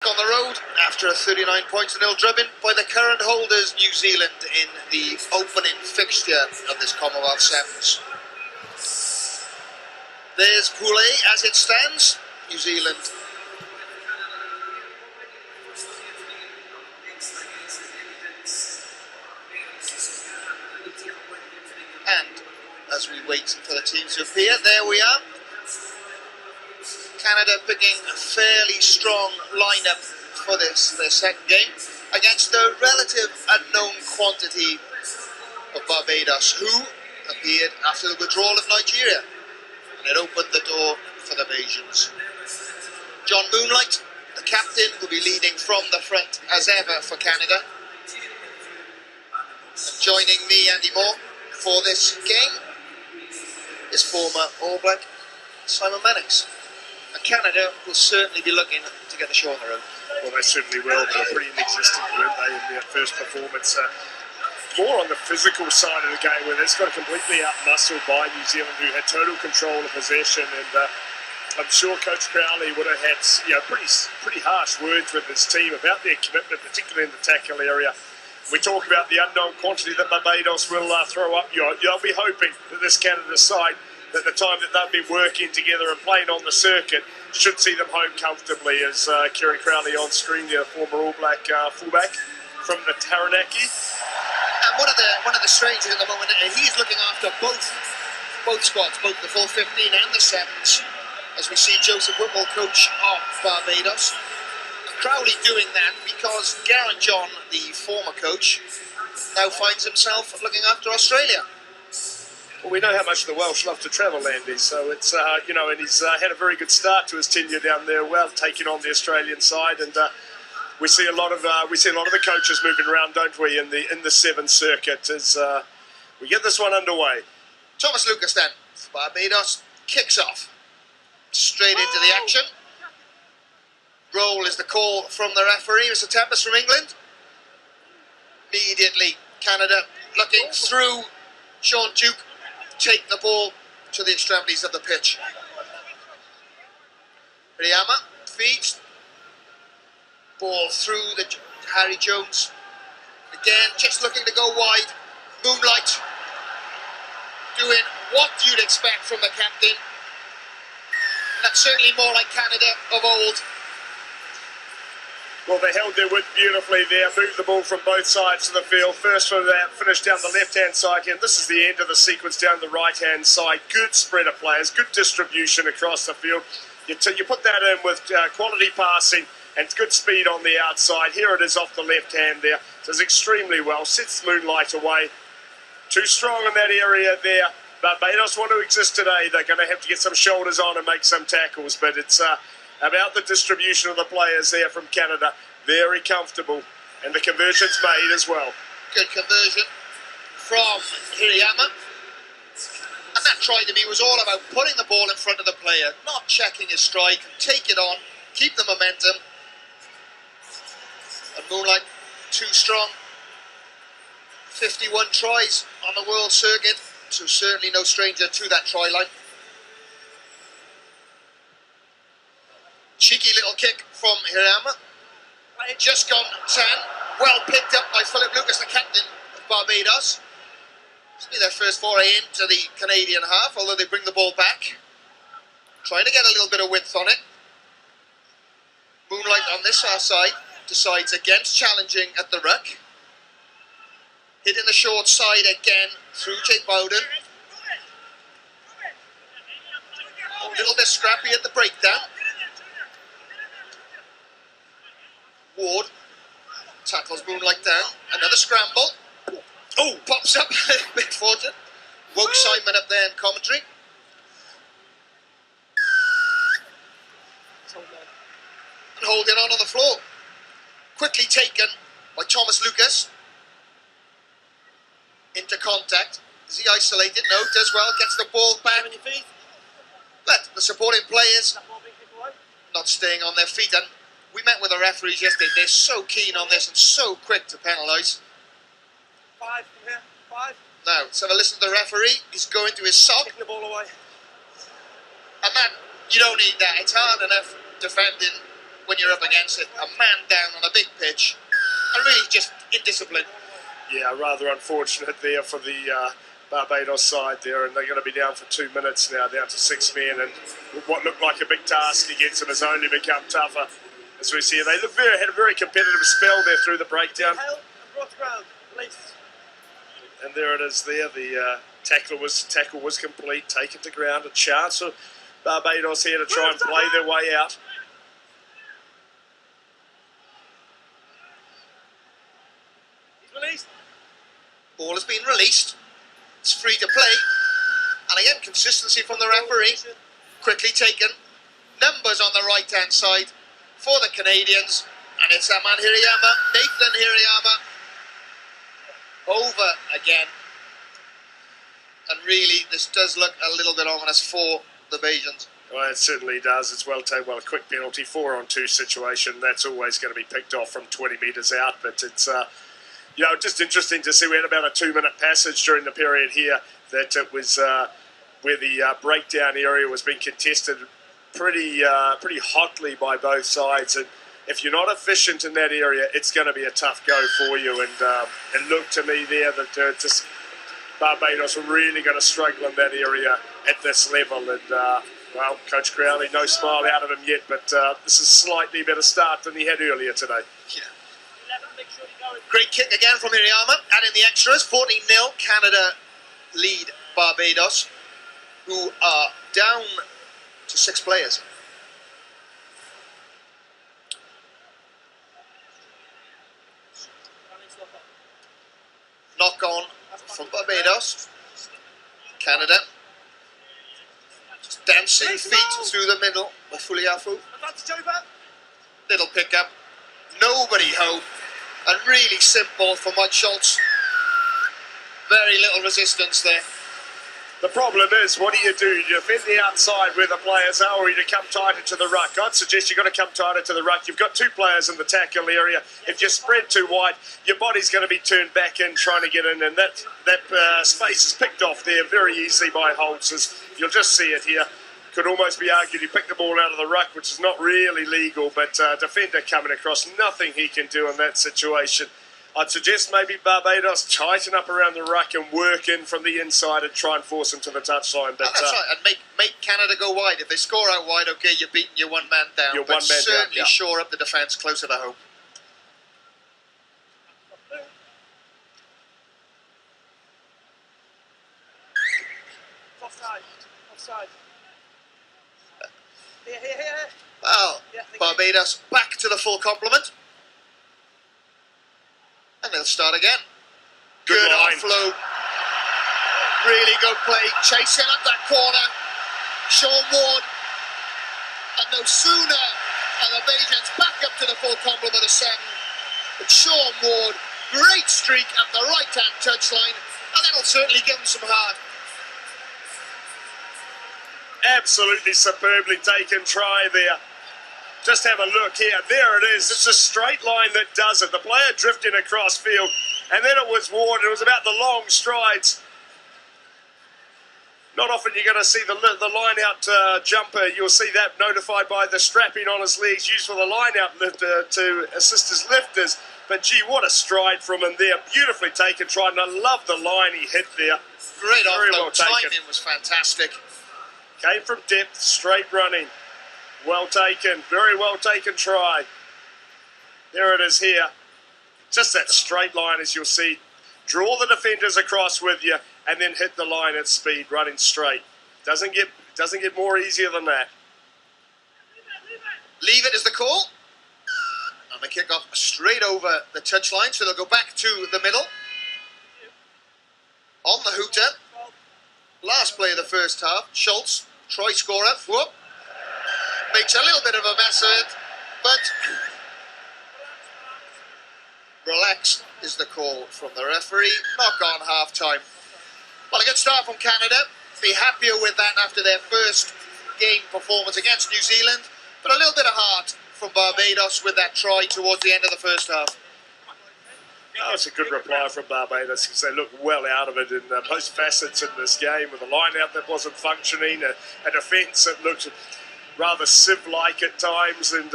on the road after a 39-0 drubbing by the current holders, New Zealand, in the opening fixture of this Commonwealth Sevens. There's Pool A as it stands. New Zealand and as we wait for the teams to appear, there we are. Canada picking a fairly strong lineup for their second game against the relative unknown quantity of Barbados, who appeared after the withdrawal of Nigeria, and it opened the door for the Asians. John Moonlight, the captain, will be leading from the front as ever for Canada. And joining me, Andy Moore, for this game is former All Black Simon Mannix. And Canada will certainly be looking to get the show on the road. Well, they certainly will. They were pretty inexistent, weren't they, in their first performance. More on the physical side of the game, where it's got completely out-muscled by New Zealand, who had total control of possession. And I'm sure Coach Crowley would have had pretty harsh words with his team about their commitment, particularly in the tackle area. We talk about the unknown quantity that Barbados will throw up. You'll be hoping that this Canada side, that the time that they've been working together and playing on the circuit, should see them home comfortably, as Kieran Crowley on screen, the former All Black fullback from the Taranaki. And one of the strangers at the moment, he's looking after both squads, both the full 15 and the 7's, as we see Joseph Whipple, coach of Barbados. Crowley doing that because Garen John, the former coach, now finds himself looking after Australia. Well, we know how much the Welsh love to travel, Andy. So it's and he's had a very good start to his tenure down there. Well, taking on the Australian side, and we see a lot of the coaches moving around, don't we, in the 7 circuit as we get this one underway. Thomas Lucas then for Barbados kicks off straight into the action. Roll is the call from the referee. Mr. Tempest from England. Immediately, Canada looking through Sean Duke. Take the ball to the extremities of the pitch. Riyama feeds. Ball through the Harry Jones. Again, just looking to go wide. Moonlight doing what you'd expect from the captain. That's certainly more like Canada of old. Well, they held their width beautifully there, moved the ball from both sides of the field. First for that, finished down the left-hand side here. And this is the end of the sequence down the right-hand side. Good spread of players, good distribution across the field. You put that in with quality passing and good speed on the outside. Here it is off the left hand there. Does extremely well, sets Moonlight away. Too strong in that area there. Barbados want to exist today. They're going to have to get some shoulders on and make some tackles, but it's about the distribution of the players there from Canada. Very comfortable, and the conversion's made as well. Good conversion from Hirayama. And that try to me was all about putting the ball in front of the player, not checking his strike, take it on, keep the momentum. And Moonlight, too strong. 51 tries on the world circuit, so certainly no stranger to that try line. Cheeky little kick from Hirayama. Just gone 10. Well picked up by Philip Lucas, the captain of Barbados. This will be their first foray into the Canadian half, although they bring the ball back. Trying to get a little bit of width on it. Moonlight on this far side decides against challenging at the ruck. Hitting the short side again through Jake Bowden. A little bit scrappy at the breakdown. Ward tackles Moonlight down. Another scramble. Oh, pops up. Bit fortunate. Woke Simon up there in commentary. And holding on the floor. Quickly taken by Thomas Lucas. Into contact. Is he isolated? No, does well. Gets the ball back. But the supporting players not staying on their feet. And we met with the referees yesterday. They're so keen on this and so quick to penalise. 5 from here. 5. Now, let's have a listen to the referee. He's going to his sock. Taking the ball away. And that, you don't need that. It's hard enough defending when you're up against it. A man down on a big pitch, and really just indiscipline. Yeah, rather unfortunate there for the Barbados side there, and they're going to be down for 2 minutes now, down to 6 men, and what looked like a big task against them has only become tougher. As we see, they had a very competitive spell there through the breakdown. And there it is there, the tackle was complete, taken to ground, a chance for Barbados here to try and play their way out. He's released. Ball has been released. It's free to play. And again, consistency from the referee. Quickly taken. Numbers on the right-hand side for the Canadians. And it's Aman Hirayama, Nathan Hirayama. Over again. And really, this does look a little bit ominous for the Bajans. Well, it certainly does. It's well taken. Well, a quick penalty, 4-on-2 situation. That's always going to be picked off from 20 metres out. But it's, just interesting to see. We had about a 2-minute passage during the period here that it was where the breakdown area was being contested pretty hotly by both sides. And if you're not efficient in that area, it's going to be a tough go for you. And it looked to me there that Barbados were really going to struggle in that area at this level. And, well, Coach Crowley, no smile out of him yet, but this is a slightly better start than he had earlier today. Yeah. Great kick again from Hirayama. And in the extras, 14-0, Canada lead Barbados, who are down to 6 players. Knock on from Barbados. Canada just dancing feet through the middle with Fuliafu. Little pickup, nobody home, and really simple for Mike Schultz. Very little resistance there. The problem is, what do? You defend the outside where the players are, or you come tighter to the ruck. I'd suggest you've got to come tighter to the ruck. You've got 2 players in the tackle area. If you spread too wide, your body's going to be turned back in trying to get in, and that space is picked off there very easily by Holtzes. You'll just see it here. Could almost be argued he picked the ball out of the ruck, which is not really legal, but defender coming across, nothing he can do in that situation. I'd suggest maybe Barbados tighten up around the ruck and work in from the inside and try and force him to the touchline. But that's right, and make Canada go wide. If they score out wide, okay, you're beating your one man down. You're but one man certainly down, yeah. Shore up the defence closer to home. Offside. Here. Well, Yeah, Barbados back to the full complement. And they'll start again. Good line. offload. Really good play. Chasing up that corner. Sean Ward. And no sooner are the Bajans back up to the full complement of 7. But Sean Ward, great streak at the right-hand touchline. And that'll certainly give them some heart. absolutely superbly taken try there. Just have a look here. There it is. It's a straight line that does it. The player drifting across field, and then it was Ward. It was about the long strides. Not often you're going to see the line-out jumper. You'll see that notified by the strapping on his legs, used for the line-out lifter to assist his lifters. But, gee, what a stride from him there. Beautifully taken try, and I love the line he hit there. Great Very offload. well taken. Timing was fantastic. Came from depth, straight running. Well taken. Very well taken try. There it is here. Just that straight line, as you'll see. Draw the defenders across with you, and then hit the line at speed, running straight. Doesn't get more easier than that. Leave it is the call. And the kick off straight over the touchline, so they'll go back to the middle. On the hooter. Last play of the first half. Schultz, try scorer. Whoop. Makes a little bit of a mess of it, but relax is the call from the referee. Knock on half time. Well, a good start from Canada. Be happier with that after their first game performance against New Zealand, but a little bit of heart from Barbados with that try towards the end of the first half. Oh, it's a good reply from Barbados because they look well out of it in most facets in this game, with a line-out that wasn't functioning, a defence that looked rather sieve-like at times, and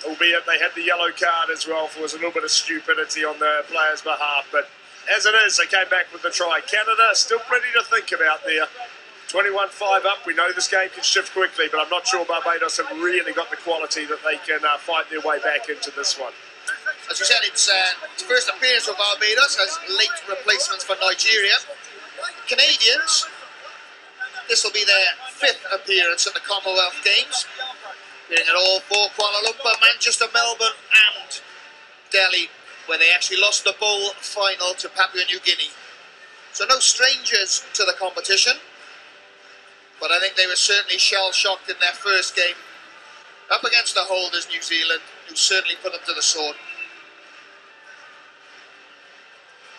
albeit they had the yellow card as well, for was a little bit of stupidity on the players' behalf. But as it is, they came back with the try. Canada still plenty to think about there. 21-5 up. We know this game can shift quickly, but I'm not sure Barbados have really got the quality that they can fight their way back into this one. As you said, it's first appearance for Barbados as late replacements for Nigeria. Canadians, this will be their 5th appearance at the Commonwealth Games. Appearing at all for Kuala Lumpur, Manchester, Melbourne and Delhi, where they actually lost the bowl final to Papua New Guinea. So no strangers to the competition, but I think they were certainly shell-shocked in their first game up against the holders, New Zealand, who certainly put them to the sword.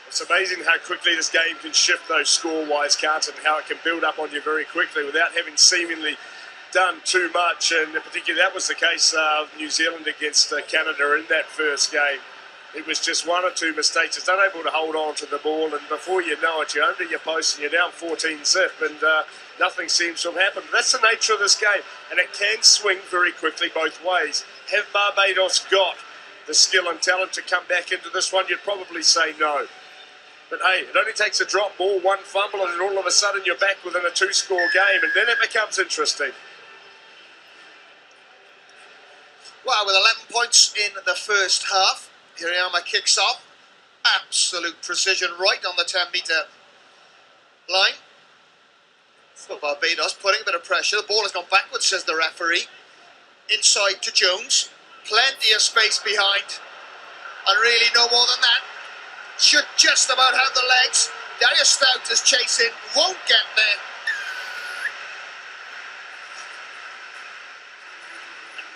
It's amazing how quickly this game can shift those score-wise, can't it, and how it can build up on you very quickly without having seemingly done too much. And in particular, that was the case of New Zealand against Canada in that first game. It was just 1 or 2 mistakes, just unable to hold on to the ball, and before you know it, you're under your post and you're down 14-zip, and nothing seems to have happened. But that's the nature of this game, and it can swing very quickly both ways. Have Barbados got the skill and talent to come back into this one? You'd probably say no. But hey, it only takes a drop ball, 1 fumble, and then all of a sudden you're back within a 2-score game, and then it becomes interesting. Well, with 11 points in the first half, Hirayama kicks off. Absolute precision right on the 10-metre line. For Barbados, putting a bit of pressure. The ball has gone backwards, says the referee. Inside to Jones. Plenty of space behind. And really no more than that. Should just about have the legs. Darius Stout is chasing, won't get there.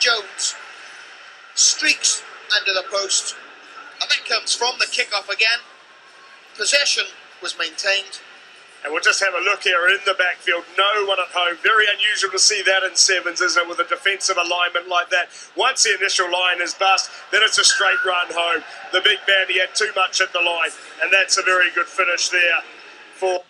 Jones streaks under the post, and that comes from the kickoff again. Possession was maintained. And we'll just have a look here in the backfield. No one at home. Very unusual to see that in 7's, isn't it, with a defensive alignment like that. Once the initial line is bust, then it's a straight run home. The big man, he had too much at the line, and that's a very good finish there for